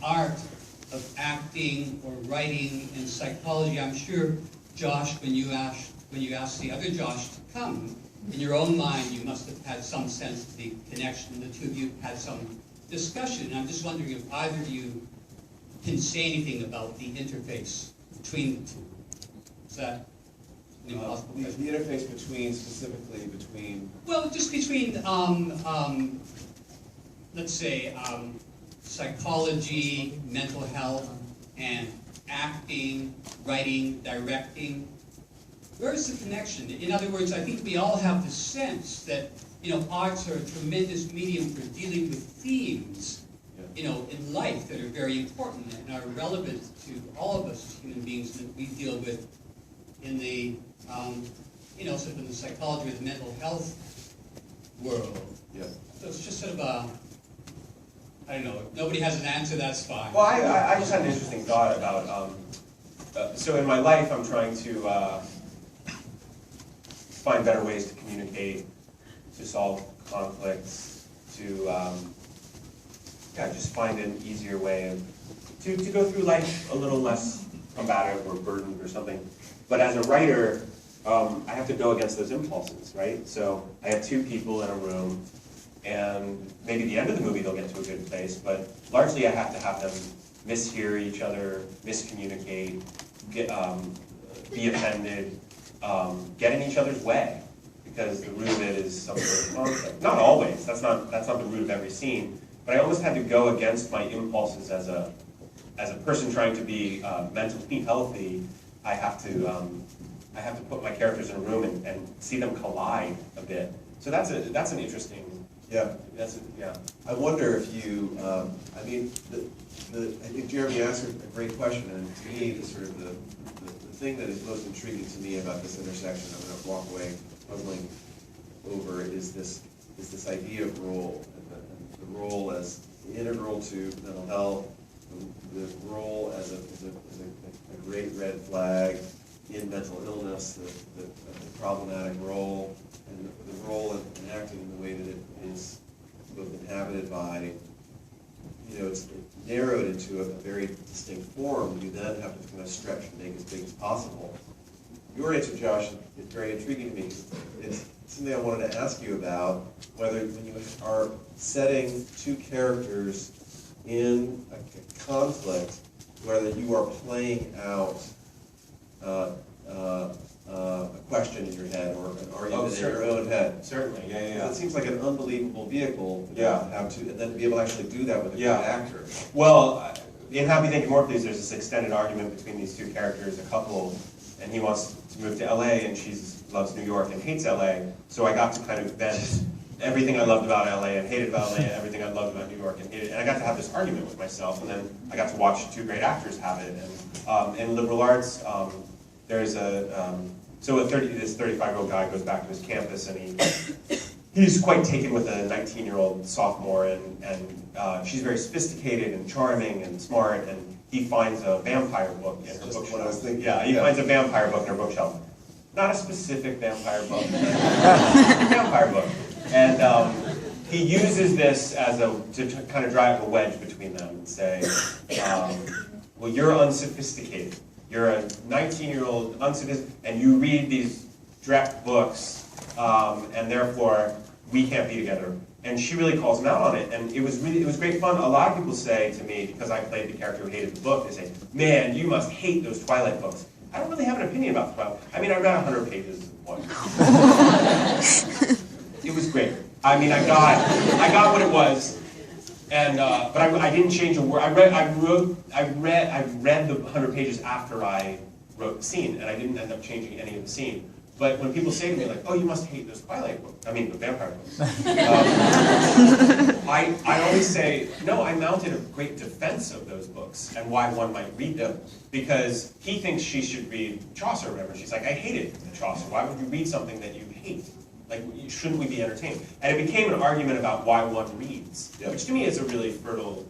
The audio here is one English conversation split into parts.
art of acting or writing and psychology. I'm sure, Josh, when you asked the other Josh to come, in your own mind you must have had some sense of the connection. The two of you had some discussion. And I'm just wondering if either of you can say anything about the interface between the two. Is that an impossible question? The interface specifically between... Well, just between, let's say, psychology, mental health, and acting, writing, directing. Where's the connection? In other words, I think we all have the sense that, arts are a tremendous medium for dealing with themes, in life that are very important and are relevant to all of us as human beings that we deal with in the, sort of in the psychology or the mental health world. Yeah. So it's just sort of a, I don't know, if nobody has an answer, that's fine. Well, I just had an interesting thought about, so in my life I'm trying to find better ways to communicate, to solve conflicts, to just find an easier way to go through life a little less combative or burdened or something. But as a writer, I have to go against those impulses, right? So I have two people in a room, and maybe at the end of the movie they'll get to a good place, but largely I have to have them mishear each other, miscommunicate, be offended, get in each other's way, because the root of it is some sort of conflict. Not always. That's not the root of every scene. But I almost had to go against my impulses as a person trying to be mentally healthy. I have to put my characters in a room and see them collide a bit. So that's an interesting. Yeah. Yeah. I wonder if you. I think Jeremy asked a great question, and to me, the thing that is most intriguing to me about this intersection, I'm going to walk away puzzling over, is this idea of role, and the role as integral to mental health, the role as a great red flag in mental illness, the problematic role, and the role in acting in the way that it is both inhabited by, it's narrowed into a very distinct form. You then have to kind of stretch and make as big as possible. Your answer, Josh, is very intriguing to me. It's something I wanted to ask you about, whether when you are setting two characters in a conflict, whether you are playing out a question in your head or an argument in your own head. Certainly, yeah. It seems like an unbelievable vehicle to have to, and then to be able to actually do that with a good actor. Well, in Happy Thinking More Please, there's this extended argument between these two characters, a couple, and he wants to move to LA, and she loves New York and hates LA. So I got to kind of vent everything I loved about LA and hated about LA, and everything I loved about New York and hated. And I got to have this argument with myself, and then I got to watch two great actors have it. And in liberal arts, there's this 35-year-old guy goes back to his campus, and he's quite taken with a 19-year-old sophomore, and she's very sophisticated and charming and smart, and he finds a vampire book in her bookshelf. What I was thinking. Yeah, he finds a vampire book in her bookshelf. Not a specific vampire book, a vampire book. And he uses this to kind of drive a wedge between them and say, well, you're unsophisticated. You're a 19-year-old unsophisticated, and you read these dreck books, and therefore we can't be together. And she really calls him out on it, and it was great fun. A lot of people say to me, because I played the character who hated the book, they say, "Man, you must hate those Twilight books." I don't really have an opinion about Twilight. I mean, I read 100 pages of one. It was great. I mean, I got what it was, and but I didn't change a word. I read the 100 pages after I wrote the scene, and I didn't end up changing any of the scene. But when people say to me, like, "Oh, you must hate those Twilight books," I mean, the vampire books, I always say, no, I mounted a great defense of those books and why one might read them. Because he thinks she should read Chaucer or whatever. She's like, I hated Chaucer. Why would you read something that you hate? Like, shouldn't we be entertained? And it became an argument about why one reads, which to me is a really fertile,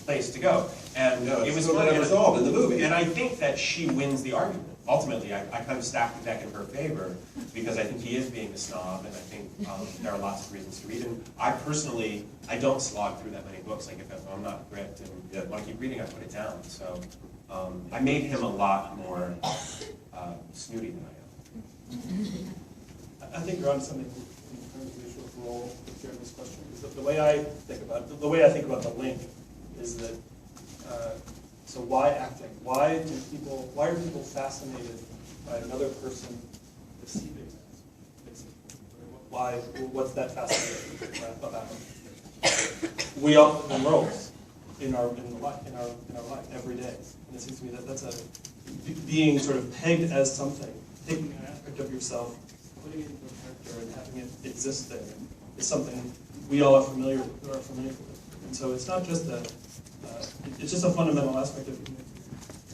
place to go. And No, it was resolved in the movie. And I think that she wins the argument. ultimately, I kind of stacked the deck in her favor because I think he is being a snob, and I think there are lots of reasons to read. And I personally, I don't slog through that many books. Like if I'm not gripped and want to keep reading, I put it down. So I made him a lot more snooty than I am. I think you're on something in terms of the issue of role with Jeremy's question. Is that the way I think about the link is that so why acting? Why are people fascinated by another person deceiving them? Why? What's that fascinating about? We all in roles in our life every day, and it seems to me that that's a being sort of pegged as something, taking an aspect of yourself, putting it into a character, and having it exist there is something we all are familiar with. And so it's not just it's just a fundamental aspect of human.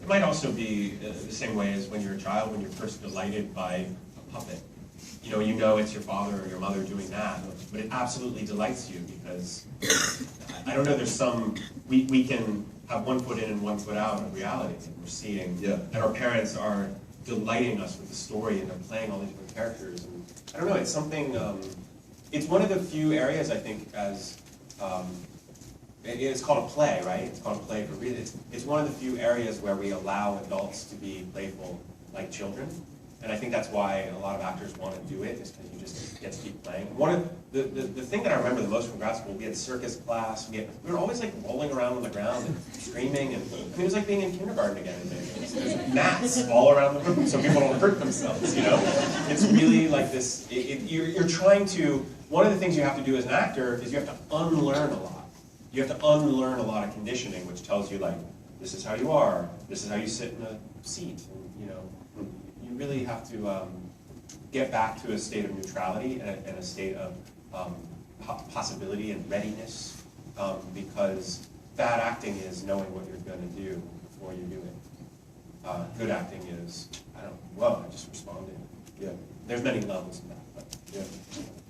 It might also be the same way as when you're a child, when you're first delighted by a puppet. You know it's your father or your mother doing that, but it absolutely delights you because, I don't know, there's some, we can have one foot in and one foot out of reality, and we're seeing, and our parents are delighting us with the story, and they're playing all these different characters, and I don't know, it's something, it's one of the few areas, I think, as, it's called a play, right? It's called a play for real. It's one of the few areas where we allow adults to be playful like children. And I think that's why a lot of actors want to do it, is because you just get to keep playing. One of the thing that I remember the most from grad school, we had circus class, we were always like rolling around on the ground and screaming, and it was like being in kindergarten again. There's mats all around the room so people don't hurt themselves, It's really like this, you're trying to, one of the things you have to do as an actor is you have to unlearn a lot. You have to unlearn a lot of conditioning, which tells you, like, this is how you are, this is how you sit in a seat, and, you really have to get back to a state of neutrality and a state of possibility and readiness, because bad acting is knowing what you're going to do before you do it. Good acting is, I just responded. Yeah. There's many levels in that. But yeah.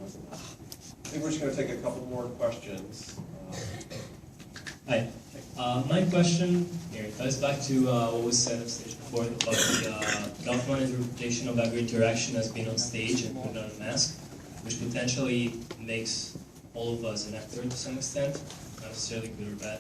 I think we're just going to take a couple more questions. Hi. My question here ties back to what was said on stage before about the Kaufman interpretation of every interaction as being on stage and put on a mask, which potentially makes all of us an actor to some extent, not necessarily good or bad.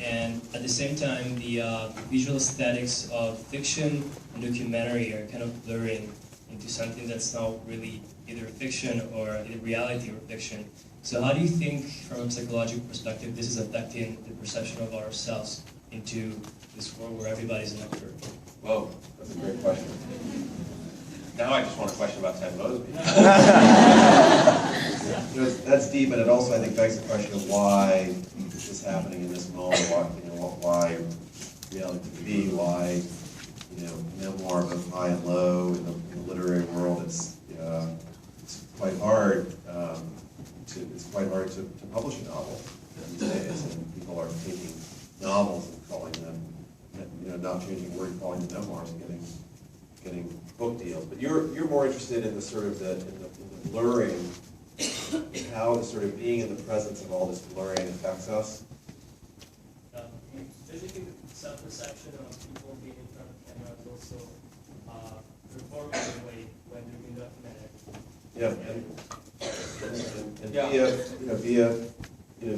And at the same time, the visual aesthetics of fiction and documentary are kind of blurring into something that's not really either fiction or either reality or fiction. So how do you think, from a psychological perspective, this is affecting the perception of ourselves into this world where everybody's an actor? Whoa, that's a great question. now I just want a question about Ted Mosby. That's deep, and it also, I think, begs the question of why this is happening in this moment. Why reality TV? Why memoir both high and low in the literary world? It's quite hard. It's quite hard to publish a novel these days, and people are taking novels and calling them, not changing the word, calling them memoirs, and getting book deals. But you're more interested in the sort of in the blurring, how the sort of being in the presence of all this blurring affects us. Basically, self-perception of people being in front of camera is also performing in a way when they're being documented. Yeah. And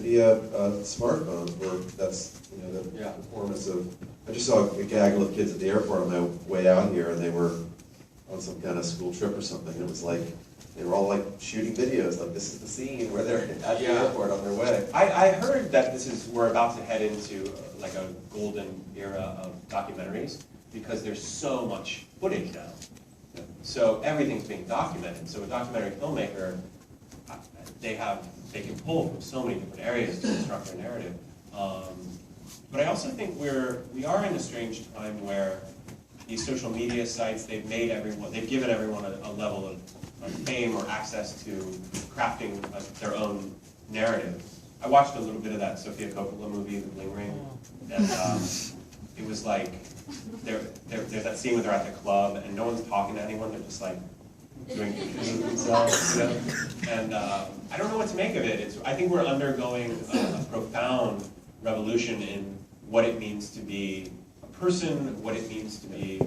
via smartphones, where that's the performance of. I just saw a gaggle of kids at the airport on my way out here, and they were on some kind of school trip or something. And it was like they were all like shooting videos, like this is the scene where they're at the airport on their way. I heard that we're about to head into like a golden era of documentaries because there's so much footage now. So everything's being documented. So a documentary filmmaker, they can pull from so many different areas to construct their narrative. But I also think we are in a strange time where these social media sites, they've given everyone a level of fame or access to crafting their own narrative. I watched a little bit of that Sofia Coppola movie, The Bling Ring, and it was like there's that scene where they're at the club and no one's talking to anyone. They're just like doing pictures of themselves, And I don't know what to make of it. I think we're undergoing a profound revolution in what it means to be a person, what it means to be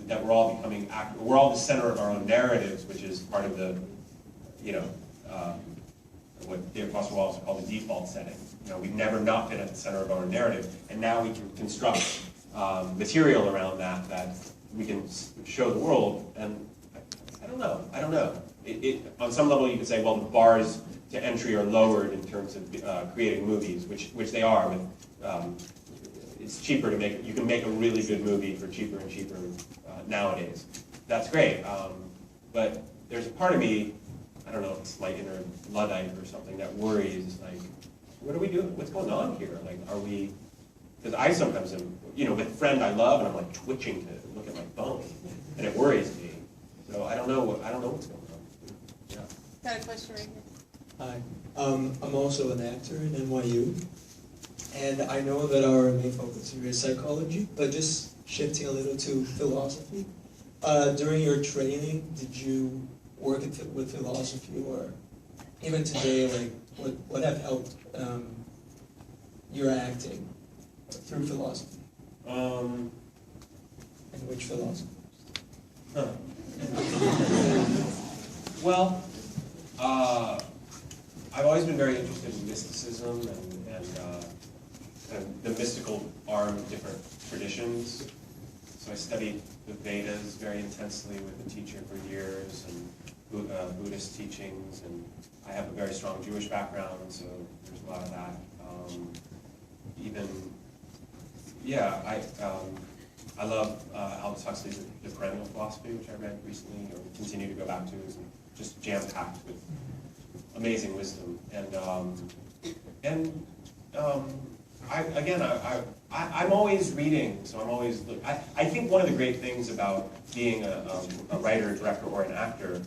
that we're all becoming we're all the center of our own narratives, which is part of the, what David Foster Wallace called the default setting. We've never not been at the center of our own narrative, and now we can construct material around that we can show the world. And I don't know. On some level, you could say, well, the bars to entry are lowered in terms of creating movies, which they are. With it's cheaper to make. You can make a really good movie for cheaper and cheaper nowadays. That's great, but there's a part of me, I don't know if it's like inner Luddite or something, that worries, like, what are we doing? What's going on here? Like, are we? Because I sometimes am, with a friend I love, and I'm like twitching to look at my phone, and it worries me. So I don't know what's going on. Yeah. Got a question right here. Hi, I'm also an actor in NYU, and I know that our main focus here is psychology, but just shifting a little to philosophy. During your training, did you work with philosophy, or even today, like what have helped your acting through philosophy? And which philosophy? Huh. Well, I've always been very interested in mysticism and the mystical arm of different traditions. So I studied the Vedas very intensely with a teacher for years, and Buddhist teachings, and I have a very strong Jewish background, so there's a lot of that. I love Aldous Huxley's The Perennial Philosophy, which I read recently, or continue to go back to, is just jam-packed with amazing wisdom. I'm always reading, so I'm always. I think one of the great things about being a writer, director, or an actor,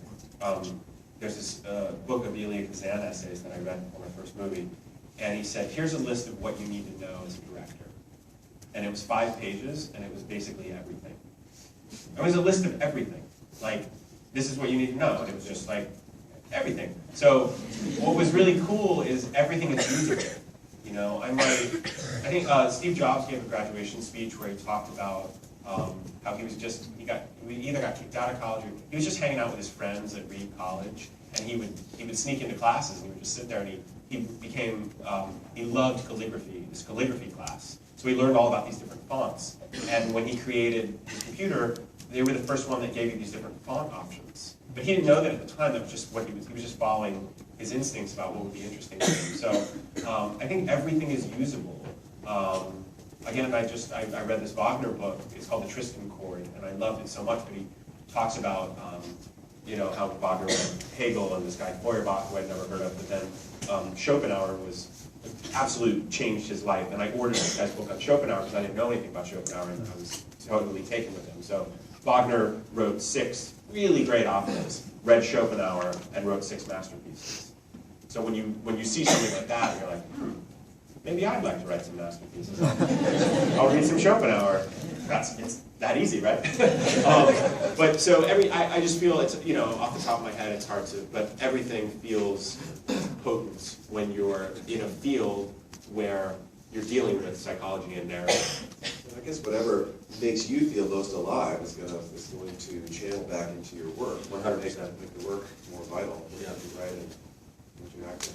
there's this book of Elia Kazan essays that I read for my first movie, and he said, "Here's a list of what you need to know as a director." And it was 5 pages, and it was basically everything. It was a list of everything. Like, this is what you need to know, and it was just like everything. So what was really cool is everything is usable. I think Steve Jobs gave a graduation speech where he talked about how he either got kicked out of college, or he was just hanging out with his friends at Reed College, and he would sneak into classes, and he would just sit there, and he loved calligraphy, this calligraphy class. So he learned all about these different fonts, and when he created his computer, they were the first one that gave you these different font options. But he didn't know that at the time. That was just what he was just following his instincts about what would be interesting to him. So I think everything is usable. Again, I read this Wagner book. It's called The Tristan Chord, and I loved it so much. But he talks about how Wagner read Hegel and this guy Feuerbach, who I'd never heard of. But then Schopenhauer was changed his life. And I ordered this guy's book on Schopenhauer because I didn't know anything about Schopenhauer, and I was totally taken with him. So Wagner wrote 6 really great operas, read Schopenhauer, and wrote 6 masterpieces. So when you see something like that, you're like, maybe I'd like to write some masterpieces. I'll read some Schopenhauer. It's that easy, right? But so I just feel it's, off the top of my head, it's hard to, but everything feels potent when you're in a field where you're dealing with psychology and narrative. I guess whatever makes you feel most alive is going to channel back into your work. 100%. Make the work more vital. Yeah. You write and you act.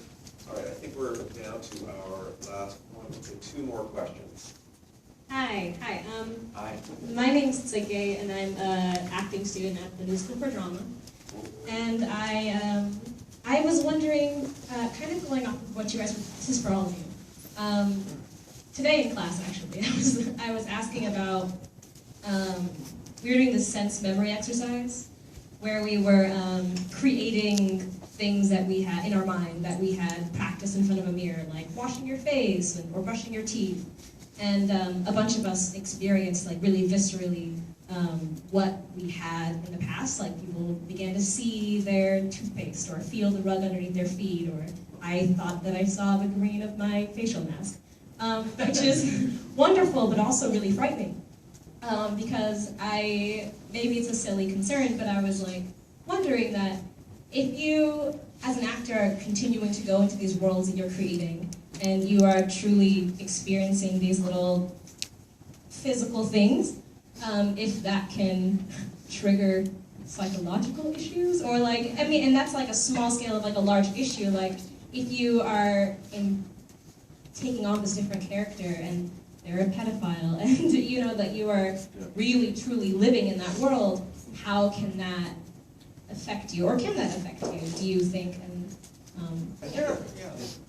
All right, I think we're down to our last one. So 2 more questions. Hi. Hi. My name's Tsige, and I'm an acting student at the New School for Drama. And I was wondering, kind of going off of what you guys were, this is for all of you. Today in class, actually, I was asking about, we were doing this sense memory exercise, where we were creating things that we had in our mind that we had practiced in front of a mirror, like washing your face or brushing your teeth. And a bunch of us experienced, like, really viscerally what we had in the past. Like, people began to see their toothpaste or feel the rug underneath their feet, or I thought that I saw the green of my facial mask, which is wonderful, but also really frightening. Because maybe it's a silly concern, but I was like wondering that if you, as an actor, are continuing to go into these worlds that you're creating, and you are truly experiencing these little physical things, if that can trigger psychological issues, or like, I mean, and that's like a small scale of like a large issue, like if you are taking on this different character and they're a pedophile and you know that you are really truly living in that world, how can that affect you, or can that affect you, do you think? And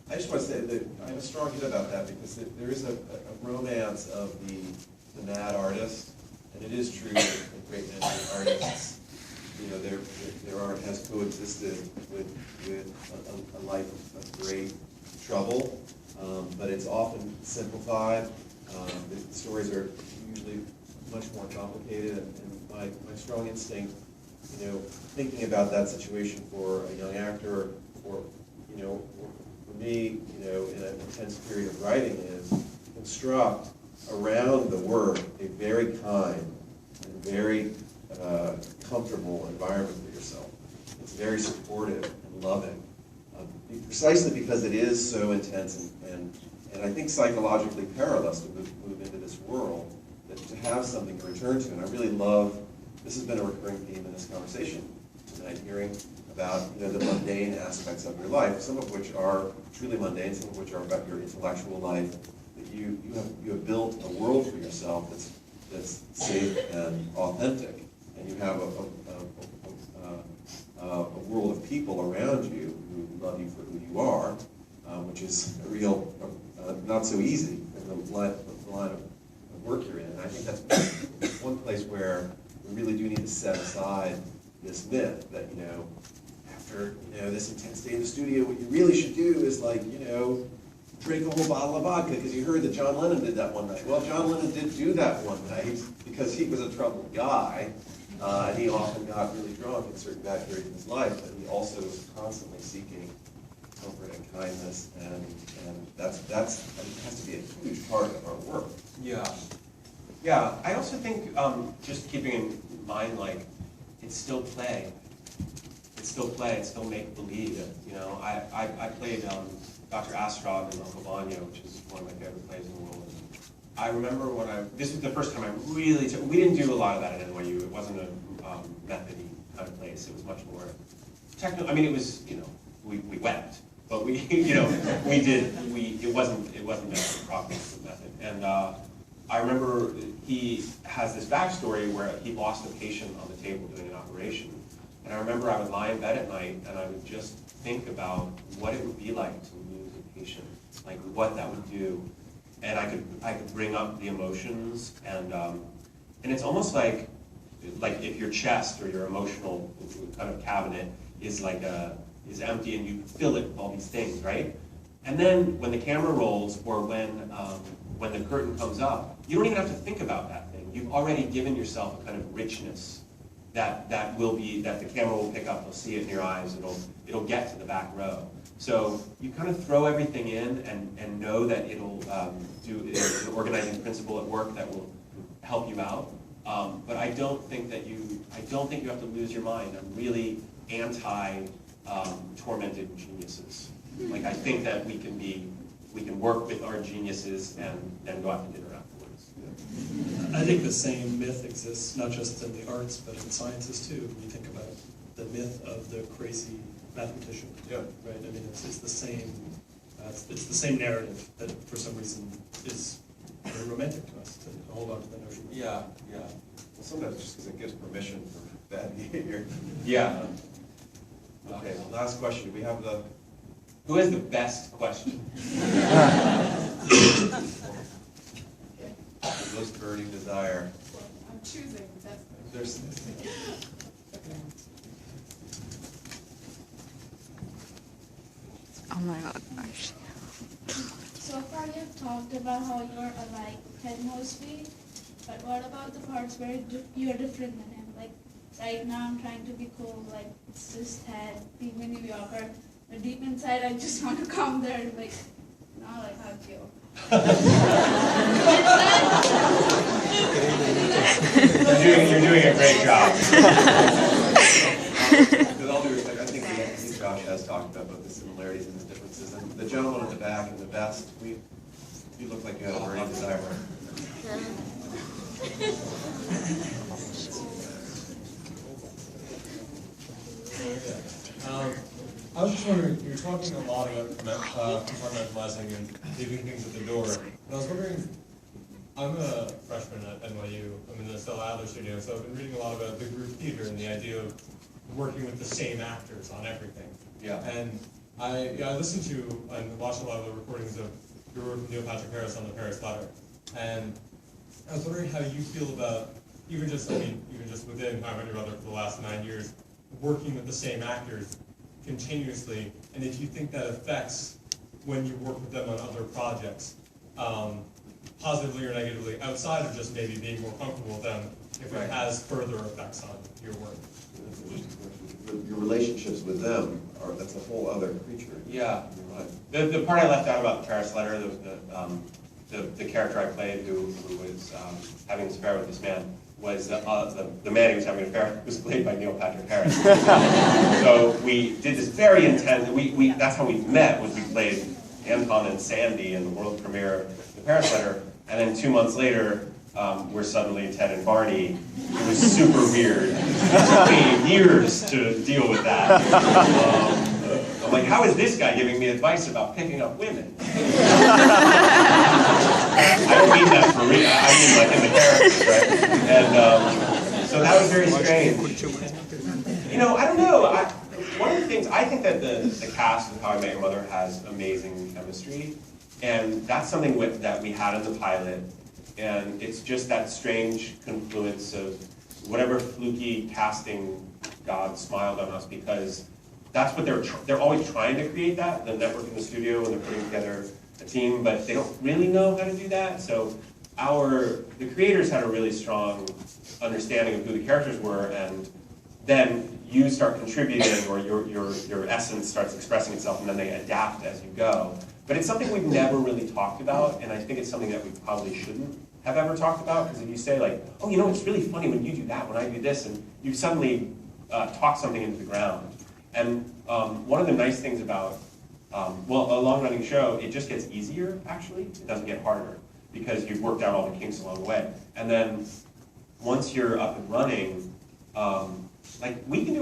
I just want to say that I have a strong hit about that, because there is a romance of the mad artist, and it is true that a great many artists, you know, their art has coexisted with a life of great trouble, but it's often simplified. The stories are usually much more complicated, and my strong instinct, you know, thinking about that situation for a young actor, or, you know, for me, you know, in an intense period of writing, is construct around the work a very kind and very comfortable environment for yourself. It's very supportive and loving, precisely because it is so intense and I think psychologically perilous to move into this world, that to have something to return to. And I really love, this has been a recurring theme in this conversation tonight, hearing about, you know, the mundane aspects of your life, some of which are truly mundane, some of which are about your intellectual life, that you have built a world for yourself that's safe and authentic, and you have a world of people around you who love you for who you are, which is a real, not so easy in the line of work you're in. And I think that's one place where we really do need to set aside this myth that, you know, after, you know, this intense day in the studio, what you really should do is, like, you know, drink a whole bottle of vodka because you heard that John Lennon did that one night. Well, John Lennon did do that one night because he was a troubled guy, and he often got really drunk in certain bad periods of his life, but he also was constantly seeking comfort and kindness, and that has to be a huge part of our work. Yeah. I also think, just keeping in mind, like, it's still play. It's still make-believe. You know, I played Dr. Astrov in Uncle Vanya, which is one of my favorite plays in the world. I remember this was the first time I really we didn't do a lot of that at NYU. It wasn't a method-y kind of place. It was much more technical. I mean, it was, you know, we wept, but we, you know, it wasn't meant for proper method. And I remember he has this backstory where he lost a patient on the table doing an operation. And I remember I would lie in bed at night and I would just think about what it would be like to lose a patient, like what that would do. And I could bring up the emotions, and it's almost like if your chest or your emotional kind of cabinet is empty and you fill it with all these things, right? And then when the camera rolls, or when the curtain comes up, you don't even have to think about that thing. You've already given yourself a kind of richness that the camera will pick up. You'll see it in your eyes. It'll get to the back row. So you kind of throw everything in and know that it'll do an organizing principle at work that will help you out. But I don't think you have to lose your mind. I'm really anti tormented geniuses. Like, I think that we can work with our geniuses and then go out to dinner afterwards. I think the same myth exists not just in the arts but in sciences too. When you think about the myth of the crazy mathematician, Yeah. right? I mean, it's the same. It's the same narrative that for some reason is very romantic to us to hold on to the notion. Yeah. Well, sometimes just because it gives permission for bad behavior. Yeah. Okay, last question. Do we have the... Who has the best question? The most burning desire. I'm choosing. There's... Oh my gosh. So far you've talked about how you're alike with Ted Mosby, but what about the parts where you're different than him? Like, right now I'm trying to be cool, like, it's just Ted, being a New Yorker, but deep inside I just want to come there and, like, hug you. You're doing a great job. With all due respect, I think Josh has talked about both the similarities and the differences. And the gentleman in the back and the vest, you look like you had a burning desire. just wondering, you're talking a lot about compartmentalizing and leaving things at the door. And I was wondering, I'm a freshman at NYU. I'm in the Stella Adler studio, so I've been reading a lot about the group theater and the idea of working with the same actors on everything. Yeah. And I listened to and watched a lot of the recordings of your work with Neil Patrick Harris on the Paris Letter. And I was wondering how you feel about, even just within How I Met Your Mother for the last 9 years, working with the same actors continuously, and if you think that affects when you work with them on other projects, positively or negatively, outside of just maybe being more comfortable with them, if it has further effects on your work. Your relationships with them that's a whole other creature. Yeah. The part I left out about the Paris Letter, the character I played who was having this affair with this man, was the man he was having an affair with was played by Neil Patrick Harris. So we did this very intense, that's how we met, was we played Anton and Sandy in the world premiere of the Paris Letter, and then 2 months later, we're suddenly Ted and Barney. It was super weird. It took me years to deal with that. I'm like, how is this guy giving me advice about picking up women? I don't mean that for real. I mean like in the characters, right? And so that was very strange. You know, I don't know. One of the things, I think that the cast of How I Met Your Mother has amazing chemistry. And that's something that we had in the pilot. And it's just that strange confluence of whatever fluky casting God smiled on us, because that's what they're always trying to create, that, the network in the studio, and they're putting together a team, but they don't really know how to do that. So the creators had a really strong understanding of who the characters were, and then you start contributing, or your essence starts expressing itself, and then they adapt as you go. But it's something we've never really talked about, and I think it's something that we probably shouldn't have ever talked about, because if you say like, oh, you know, it's really funny when you do that, when I do this, and you suddenly talk something into the ground. And one of the nice things about, a long-running show, it just gets easier, actually. It doesn't get harder, because you've worked out all the kinks along the way. And then once you're up and running, like we can do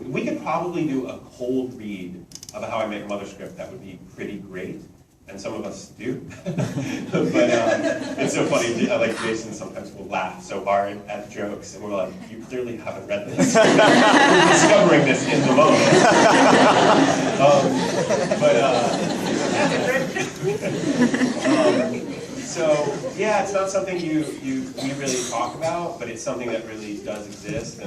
we could probably do a cold read of a How I Met Your Mother script that would be pretty great. And some of us do. But it's so funny, like Jason sometimes will laugh so hard at jokes, and we're like, you clearly haven't read this. We're discovering this in the moment. So yeah, it's not something we really talk about, but it's something that really does exist,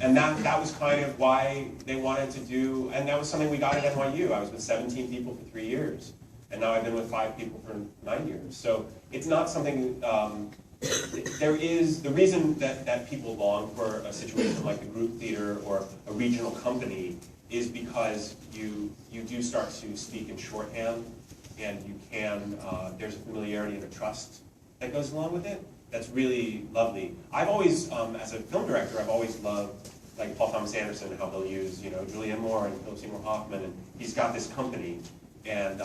and that was kind of why they wanted to do, and that was something we got at NYU. I was with 17 people for 3 years. And now I've been with 5 people for 9 years. So it's not something, there is, the reason that people long for a situation like a group theater or a regional company is because you do start to speak in shorthand, and you can, there's a familiarity and a trust that goes along with it. That's really lovely. I've always, as a film director, I've always loved like Paul Thomas Anderson, how they'll use, Julianne Moore and Philip Seymour Hoffman, and he's got this company, and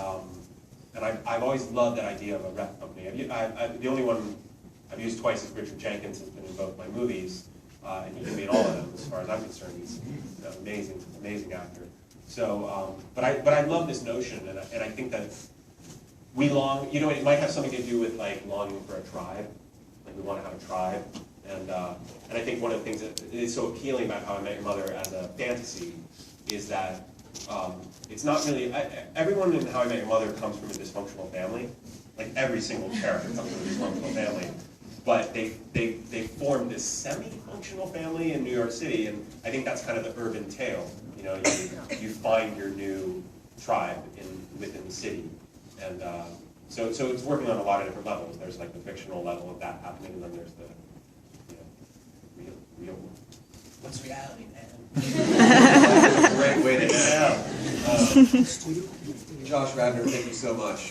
I've always loved that idea of a rep company. The only one I've used twice is Richard Jenkins, has been in both my movies, and he can be in all of them as far as I'm concerned. He's an amazing actor. So, but I love this notion, and I think that we long, it might have something to do with like longing for a tribe, like we want to have a tribe, and I think one of the things that is so appealing about How I Met Your Mother as a fantasy is that it's not really, everyone in How I Met Your Mother comes from a dysfunctional family. Like every single character comes from a dysfunctional family. But they formed this semi-functional family in New York City, and I think that's kind of the urban tale. You find your new tribe within the city. And so it's working on a lot of different levels. There's like the fictional level of that happening, and then there's the real one. What's reality, man? Great way to end. Josh Radnor, thank you so much.